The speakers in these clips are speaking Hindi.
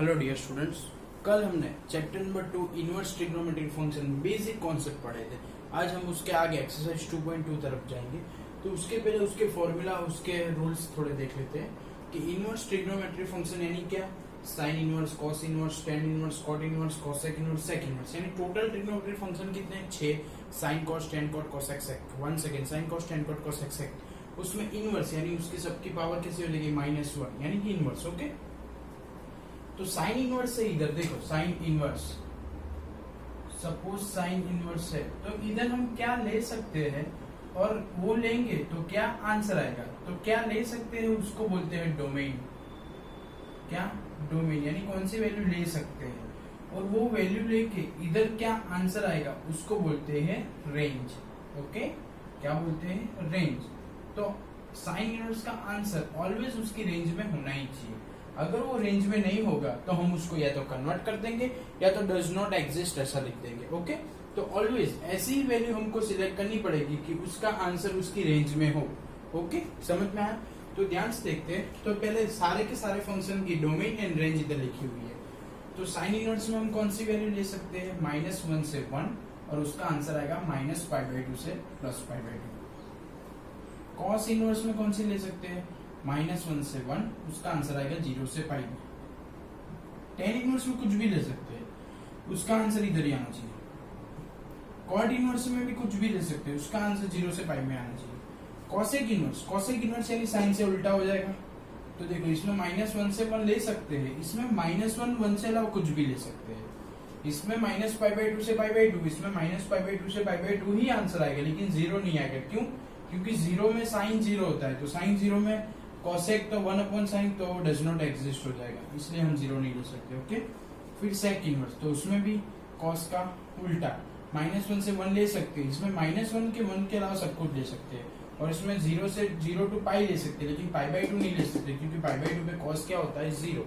हेलो डियर स्टूडेंट्स, कल हमने chapter number 2 inverse trigonometric function basic concept पढ़े थे। आज हम उसके आगे एक्सरसाइज 2.2 तरफ जाएंगे। तो उसके पहले उसके फॉर्मूला, उसके रूल्स थोड़े देख लेते हैं कि इनवर्स ट्रिग्नोमेट्रिक फंक्शन यानी क्या, sine inverse, cos inverse, tan inverse, cot inverse, cosec inverse, sec inverse, यानी टोटल ट्रिग्नोमेट्रिक फंक्शन कितने हैं? 6। Sine cos tan cot cosec sec. 1 second, sine cos tan cot cosec sec. उसमें इनवर्स यानी उसकी सबकी पावर कैसे हो जाएगी? -1 यानी कि इनवर्स। ओके, तो साइन इनवर्स से इधर देखो, sine inverse, suppose sine inverse है तो इधर हम क्या ले सकते हैं, और वो लेंगे तो क्या आंसर आएगा? तो क्या ले सकते हैं उसको बोलते हैं डोमेन। क्या? डोमेन, यानी कौन सी वैल्यू ले सकते हैं, और वो वैल्यू लेके इधर क्या आंसर आएगा उसको बोलते हैं रेंज। ओके, क्या बोलते हैं? रेंज। तो साइन इनवर्स का आंसर ऑलवेज उसकी रेंज में होना ही चाहिए। अगर वो रेंज में नहीं होगा तो हम उसको या तो कन्वर्ट कर देंगे या तो डज नॉट एग्जिस्ट ऐसा लिख देंगे। ओके, तो ऑलवेज ऐसी ही वैल्यू हमको सिलेक्ट करनी पड़ेगी कि उसका आंसर उसकी रेंज में हो। ओके, समझ में आया? तो ध्यान से देखते हैं। तो पहले सारे के सारे फंक्शन की डोमेन एंड रेंज इधर लिखी हुई है। तो साइन इनवर्स में हम कौन सी वैल्यू ले सकते हैं? -1 से 1, और उसका आंसर आएगा -π/2 से +π/2। कॉस इनवर्स में कौन सी ले सकते हैं? -1 से 1, उसका आंसर आएगा 0 से π में। टेन इनवर्स में कुछ भी ले सकते हैं, उसका आंसर इधर ही आना चाहिए। कॉट इनवर्स में भी कुछ भी ले सकते हैं, उसका आंसर 0 से π में आना चाहिए। कॉसेक इनवर्स, कॉसेक इनवर्स यानी साइन से उल्टा हो जाएगा। तो देखो, इसमें -1 से 1 ले सकते हैं, इसमें -1 से अलावा कुछ भी ले सकते हैं। इसमें -π/2 से π/2, इसमें -π/2 से π/2 ही आंसर आएगा, लेकिन 0 नहीं आएगा। क्यों? क्योंकि 0 में साइन 0 होता है, तो साइन 0 में कॉसेक तो 1/sin, तो डज नॉट एग्जिस्ट हो जाएगा, इसलिए हम 0 नहीं ले सकते। ओके, फिर सेक इनवर्स, तो उसमें भी कॉस का उल्टा, -1 से 1 ले सकते हैं, इसमें -1 के 1 के अलावा सब कुछ ले सकते हैं, और इसमें 0 से 0 to π ले सकते हैं, लेकिन π/2 नहीं ले सकते, क्योंकि π/2 पे कॉस क्या होता है? 0।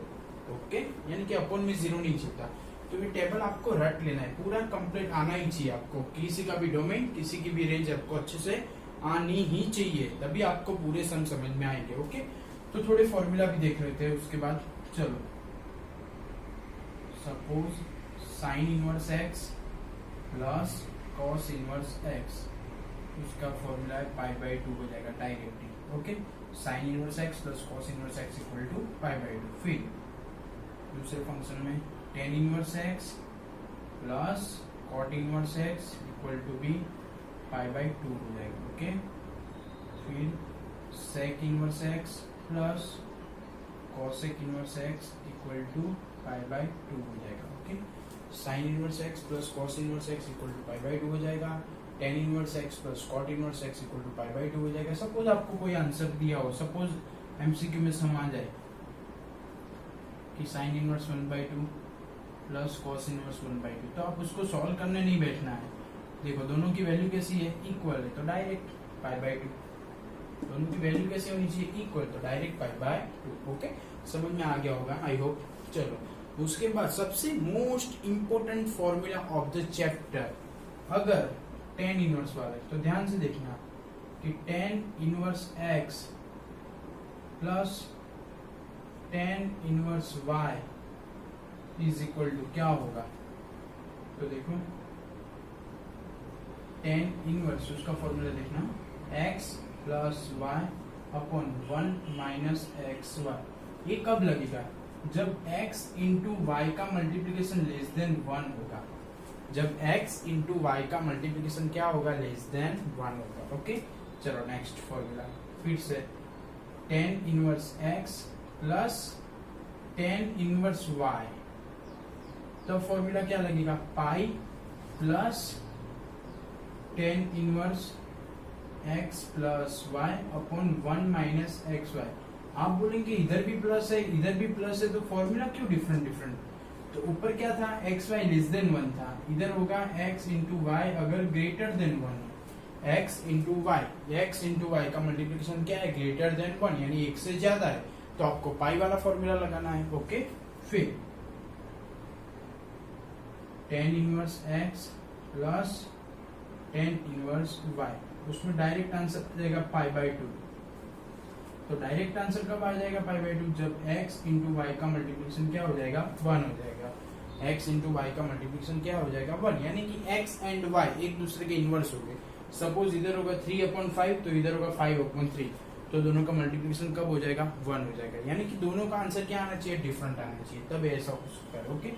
ओके, यानी कि अपॉन में 0 नहीं चलता। तो ये टेबल आपको रट लेना है, पूरा कंप्लीट आना ही चाहिए आपको। किसी का भी डोमेन, किसी की भी रेंज आपको अच्छे से आनी ही चाहिए, तभी आपको पूरे सम समझ में आएंगे। ओके, तो थोड़े फॉर्मूला भी देख लेते हैं उसके बाद। चलो, suppose sine inverse x plus cos inverse x, उसका फॉर्मूला है π/2 हो जाएगा directly. Okay, sine inverse x plus cos inverse x equal to π/2। फिर दूसरे फंक्शन में tan inverse x plus cot inverse x equal to भी π/2 हो जाएगा। ओके, फिर sec inverse x plus cosec inverse x equal to π/2 हो जाएगा। Okay, sine inverse x plus cos inverse x equal to π/2 हो जाएगा। Tan inverse x plus cot inverse x equal to π/2 हो जाएगा। सपोज आपको कोई आंसर दिया हो, सपोज एमसीक्यू में सम आ जाए कि sine inverse 1/2 plus cos inverse 1/2, तो आप उसको सॉल्व करने नहीं बैठना है। देखो, दोनों की वैल्यू कैसी है? इक्वल है, तो डायरेक्ट π/2। दोनों की वैल्यू कैसे होनी चाहिए? इक्वल, तो डायरेक्ट π/2। ओके, समझ में आ गया होगा, आई होप। चलो, उसके बाद सबसे most important formula of the chapter, अगर टेन इनवर्स वाला है तो ध्यान से देखना कि tan inverse x plus tan inverse y is equal to क्या होगा? तो देखो, टेन इनवर्स, उसका फॉर्मूला देखना, x plus y upon 1 minus X Y. ये कब लगेगा? जब x इंटू वाई का मल्टीप्लीकेशन लेस देन 1 होगा। जब x इंटू वाई का मल्टीप्लीकेशन क्या होगा? लेस देन 1 होगा। ओके, चलो नेक्स्ट फॉर्मूला, फिर से tan inverse x plus tan inverse y, तो फॉर्मूला क्या लगेगा? Pi plus tan inverse x plus y upon 1 minus X Y. आप बोलेंगे इधर भी प्लस है, इधर भी प्लस है, तो फॉर्मूला क्यों डिफरेंट? तो ऊपर क्या था? एक्स वाई लेस देन 1 था, इधर होगा x इंटू वाई अगर greater than 1। x into Y का मल्टीप्लीकेशन क्या है? ग्रेटर देन 1, यानी 1 से ज्यादा है, तो आपको पाई वाला फॉर्मूला लगाना है। ओके, फिर ten inverse x plus tan inverse y, उसमें डायरेक्ट आंसर आ जाएगा π/2। तो डायरेक्ट आंसर कब आ जाएगा पाई बाई 2, जब x इंटू वाई का मल्टीप्लिकेशन क्या हो जाएगा 1 हो जाएगा। x इंटू वाई का मल्टीप्लिकेशन क्या हो जाएगा 1, यानी कि x एंड y एक दूसरे के इनवर्स हो गए। सपोज इधर होगा 3/5 तो इधर होगा 5/3, तो दोनों का मल्टीप्लिकेशन कब हो जाएगा 1 हो जाएगा, यानी कि दोनों का आंसर क्या आना चाहिए डिफरेंट आना चाहिए, तब ऐसा हो सकता है। ओके,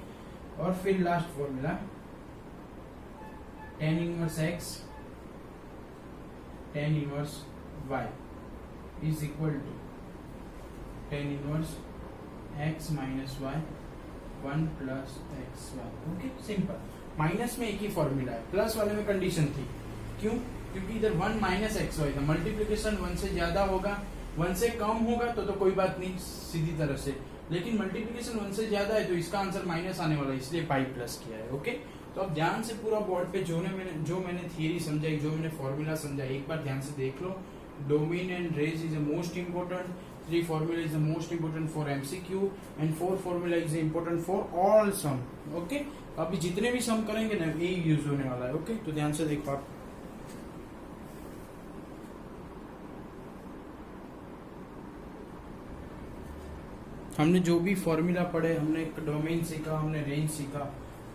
और फिर last formula tan inverse x tan inverse y is equal to tan inverse x minus y 1 plus X Y. Okay, simple. Minus में एक ही फॉर्मूला है, प्लस वाले में कंडीशन थी। क्यों? क्योंकि इधर 1 माइनस एक्स वाई था, मल्टीप्लीकेशन 1 से ज्यादा होगा, 1 से कम होगा तो कोई बात नहीं सीधी तरह से, लेकिन मल्टीप्लीकेशन 1 से ज्यादा है तो इसका आंसर माइनस आने वाला है, इसलिए पाई प्लस किया है। ओके, तो अब ध्यान से पूरा बोर्ड पे जो मैंने थियरी समझाई, जो मैंने फॉर्मूला समझाई, एक बार ध्यान से देख लो। Domain and range is the most important, 3 formula is the most important for MCQ and 4 formula is important for all sum. Okay, अभी जितने भी सम करेंगे ना यही यूज होने वाला है। ओके, तो ध्यान से देखो आप। हमने जो भी फॉर्मूला पढ़े, हमने डोमेन सीखा, हमने रेंज सीखा,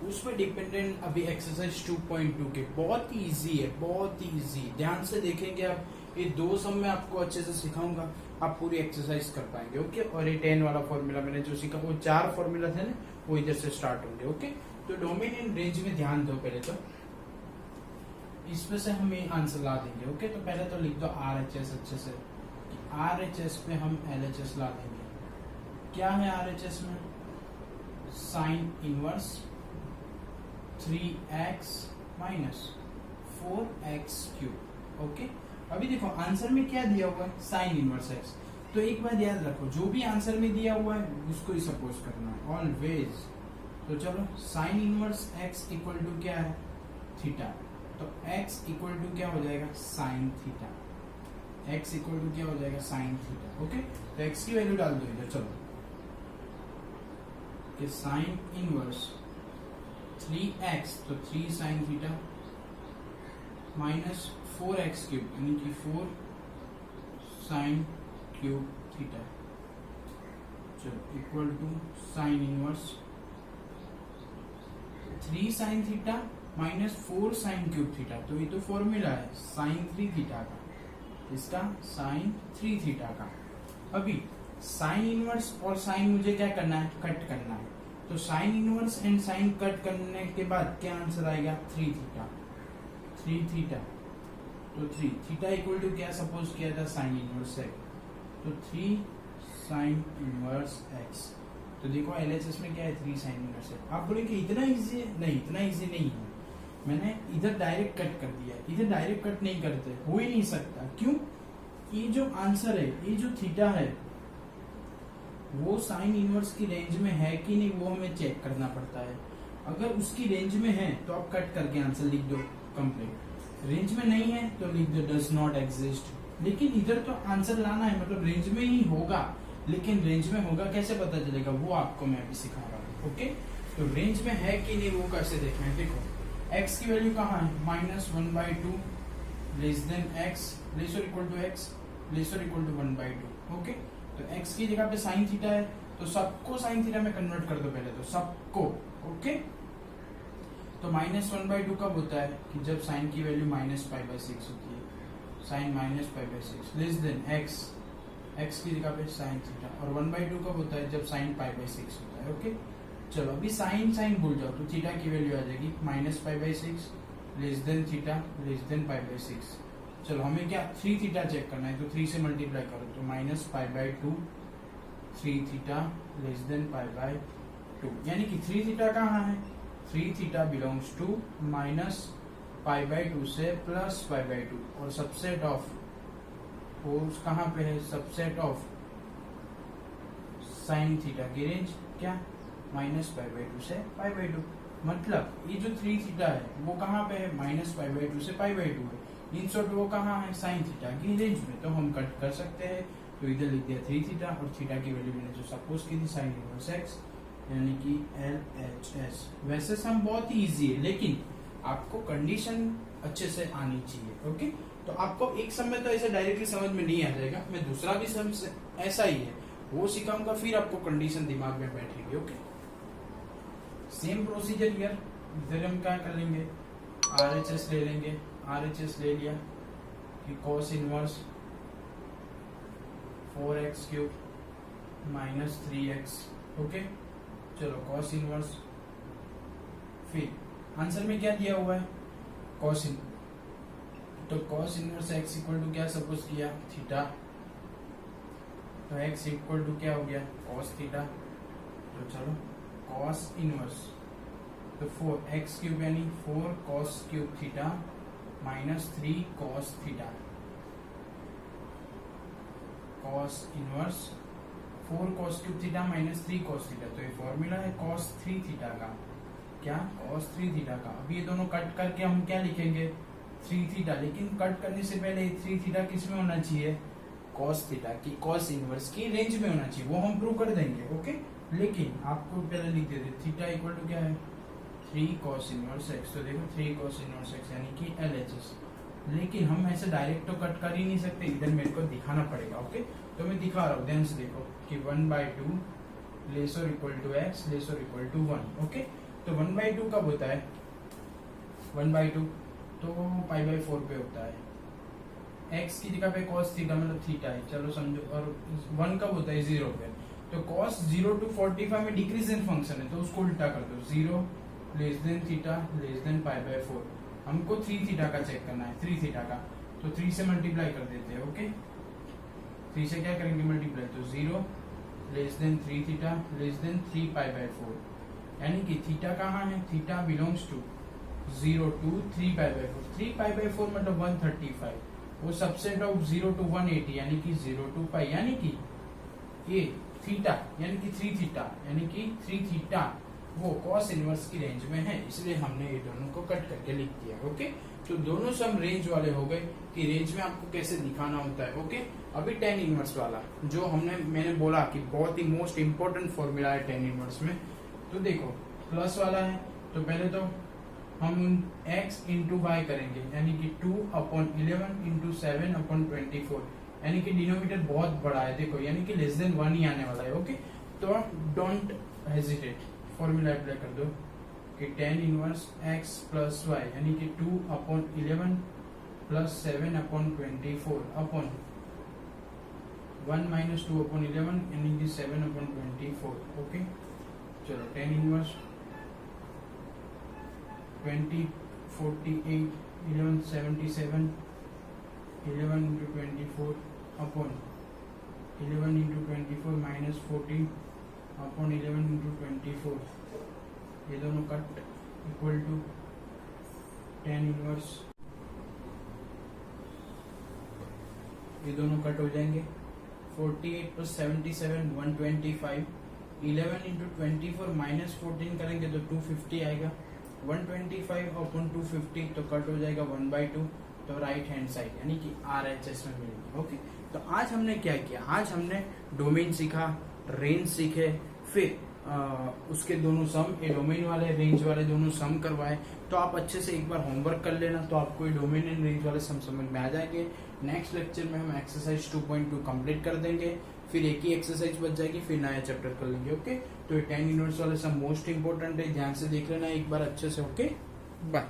उस पर डिपेंडेंट अभी एक्सरसाइज 2.2 के बहुत ही इजी है, बहुत ही इजी। ध्यान से देखेंगे आप, ये 2 सम में आपको अच्छे से सिखाऊंगा, आप पूरी एक्सरसाइज कर पाएंगे। ओके, और ये 10 वाला फॉर्मूला मैंने जो सीखा वो 4 फॉर्मूला थे ना, वो इधर से स्टार्ट होंगे। ओके, तो डोमेन एंड रेंज में ध्यान दो पहले तो, इसमें से हम ये आंसर ला देंगे। ओके, तो पहले तो लिख दो RHS अच्छे से, RHS पे हम LHS ला देंगे। क्या है RHS में? Sine inverse 3x minus 4x cube. Okay, अभी देखो आंसर में क्या दिया हुआ है, साइन इनवर्स x। तो एक बात याद रखो, जो भी आंसर में दिया हुआ है उसको ही सपोज करना है ऑलवेज। तो चलो, sine inverse x equal to क्या है थीटा, तो x इक्वल टू क्या हो जाएगा sine theta, x equal to क्या हो जाएगा साइन थीटा। ओके, तो x की वैल्यू डाल दो इधर। चलो, कि साइन इनवर्स 3x, तो 3 sine theta minus 4x cube, यानी कि 4 साइन क्यूब थीटा, चलो equal to sine inverse 3 sine theta minus 4 sine cube theta. तो ये तो फॉर्मूला है साइन 3 थीटा का, इसका साइन 3 थीटा का। अभी साइन इनवर्स और साइन मुझे क्या करना है, कट करना है। तो sine inverse and sine cut करने के बाद क्या आंसर आएगा 3 थीटा, 3 थीटा। तो 3 थीटा इक्वल टू क्या सपोज किया था साइन इनवर्स एक्स, तो 3 साइन इनवर्स एक्स। तो देखो LHS में क्या है 3 साइन इनवर्स एक्स। आप बोलेंगे इतना इजी है, नहीं इतना इजी नहीं है, मैंने इधर डायरेक्ट कट कर दिया, इधर डायरेक्ट कट नहीं करते, हो ही नहीं सकता। क्यों? ये जो आंसर है, ये जो थीटा है वो साइन इनवर्स की रेंज में है कि नहीं, वो हमें चेक करना पड़ता है। अगर उसकी रेंज में है तो आप कट करके आंसर लिख दो कंप्लीट, रेंज में नहीं है तो लिख दो डज नॉट एग्जिस्ट। लेकिन इधर तो आंसर लाना है, मतलब रेंज में ही होगा, लेकिन रेंज में होगा कैसे पता चलेगा, वो आपको मैं अभी सिखा रहा हूँ। ओके, तो रेंज में है कि नहीं वो कैसे देखना है। देखो x की वैल्यू कहाँ है, -1/2 लेस देन x लेस और इक्वल टू x लेस और इक्वल टू 1/2। ओके, तो x की जगह पे साइन थीटा है, तो सबको साइन थीटा में कन्वर्ट कर दो पहले, तो सबको। ओके, तो -1/2 कब होता है कि जब साइन की वैल्यू -π/6 होती है, साइन -π/6 लेस देन x की जगह पे साइन थीटा, और 1/2 कब होता है जब साइन π/6 होता है। ओके, चलो अभी साइन भूल जाओ, तो थीटा की वैल्यू आ जाएगी -π/6 less than theta less than π/6। चलो हमें क्या 3 थीटा चेक करना है, तो 3 से मल्टीप्लाई करो, तो -π/2 3 थीटा लेस देन π/2, यानी कि 3 थीटा कहाँ है, 3 थीटा बिलोंग्स टू -π/2 से +π/2, और सबसेट ऑफ फोर्स कहाँ पे है, सबसेट ऑफ साइन थीटा की रेंज क्या -π/2 से π/2। मतलब ये जो 3 थीटा है वो कहाँ पे है, -π/2 से π/2 है। इन शॉर्ट वो कहाँ है, साइन थीटा की रेंज में, तो हम कट कर सकते हैं। तो इधर लिख दिया 3 थीटा, और थीटा की वैल्यू मैंने जो सपोज की थी साइन इनवर्स एक्स, यानी कि LHS। वैसे सम बहुत ही इजी है, लेकिन आपको कंडीशन अच्छे से आनी चाहिए। ओके, तो तो आपको एक सम में तो ऐसे डायरेक्टली समझ में नहीं आ जाएगा, मैं दूसरा भी सम ऐसा ही है वो सिखाऊंगा, फिर आपको कंडीशन दिमाग में बैठेगी। ओके, सेम प्रोसीजर हियर, इधर हम क्या कर लेंगे, RHS ले लेंगे। RHS ले लिया कि cos inverse 4x³ minus 3x। Okay, चलो cos इनवर्स, फिर आंसर में क्या दिया हुआ है cos इन, तो cos inverse x equal to क्या सपोज किया थीटा, तो x इक्वल टू क्या हो गया cos थीटा। तो चलो cos इनवर्स, तो 4x³ यानी 4 cos³ theta minus 3 cos theta, cos inverse 4 cos³ theta minus 3 cos theta. तो ये फॉर्मूला है cos 3 थीटा का, क्या cos 3 थीटा का। अब ये दोनों कट करके हम क्या लिखेंगे 3 थीटा, लेकिन कट करने से पहले 3 थीटा किस में होना चाहिए cos थीटा की, cos इनवर्स की रेंज में होना चाहिए, वो हम प्रूव कर देंगे। ओके, लेकिन आपको पहले लिख देते थीटा इक्वल टू क्या है 3 cos इनवर्स x। तो देखो 3 cos इनवर्स x यानी कि LHS, लेकिन हम ऐसे डायरेक्ट तो कट कर ही नहीं सकते, इधर मेरे को दिखाना पड़ेगा। ओके, तो मैं दिखा रहा हूँ, ध्यान से देखो कि 1/2 लेस और इक्वल टू x लेस और इक्वल टू 1। ओके, तो 1/2 कब होता है 1/2 तो π/4 पे होता है, x की जगह पे cos थीटा मतलब थीटा है, चलो समझो, और 1 कब होता है 0 पे। तो cos 0 to 45 में डिक्रीजिंग फंक्शन है, तो उसको उल्टा कर दो, 0 less than theta less than π/4। हमको 3 थीटा का चेक करना है, 3 थीटा का, तो 3 से मल्टीप्लाई कर देते हैं। ओके, 3 से क्या करेंगे मल्टीप्लाई, तो 0 less then 3 theta less then 3 π/4, यानी कि थीटा कहाँ है, थीटा बिलोंग्स टू 0 to 3 π/4। 3 π/4 मतलब 135, वो सबसेट ऑफ 0 to 180 यानी कि 0 to π, यानी कि ये थीटा यानी कि 3 थीटा यानी कि 3 थीटा वो cos इनवर्स की रेंज में है, इसलिए हमने ये दोनों को कट करके लिख दिया। ओके, तो दोनों सम रेंज वाले हो गए कि रेंज में आपको कैसे दिखाना होता है। ओके, अभी tan इनवर्स वाला जो मैंने बोला कि बहुत ही मोस्ट इंपोर्टेंट फॉर्मूला है tan इनवर्स में। तो देखो प्लस वाला है, तो पहले तो हम x इंटू वाई करेंगे, यानी कि 2/11 इंटू 7/24, यानी कि डिनोमिनेटर बहुत बड़ा है, देखो यानी कि लेस देन 1 ही आने वाला है। ओके, तो डोंट हेजिटेट, फॉर्मूला अप्लाई कर दो कि tan inverse x plus Y यानी कि 2/11 प्लस 7/24 अपॉन 1 माइनस 2/11 यानी कि 7/24। ओके, चलो tan inverse 20 48 11 77 11 into 24 upon 11 into 24 minus 14 upon 11 into 24, ये दोनों cut equal to tan inverse, ये दोनों कट हो जाएंगे, 48 plus 77 125, 11 into 24 minus 14 करेंगे तो 250 आएगा, 125 अपॉन 250 तो कट हो जाएगा 1/2, तो राइट हैंड साइड यानी कि RHS में मिलेगी। ओके, तो आज हमने क्या किया, आज हमने डोमेन सीखा, रेंज सीखे, फिर उसके दोनों सम, ये डोमेन वाले रेंज वाले दोनों सम करवाए। तो आप अच्छे से एक बार होमवर्क कर लेना, तो आपको ये डोमेन एंड रेंज वाले सम समझ में आ जाएंगे। नेक्स्ट लेक्चर में हम एक्सरसाइज 2.2 कंप्लीट कर देंगे, फिर एक ही एक्सरसाइज बच जाएगी, फिर नया चैप्टर कर लेंगे। ओके, तो ये tan इनवर्स वाले सम मोस्ट इंपोर्टेंट है, ध्यान से देख लेना एक बार अच्छे से। Okay, bye.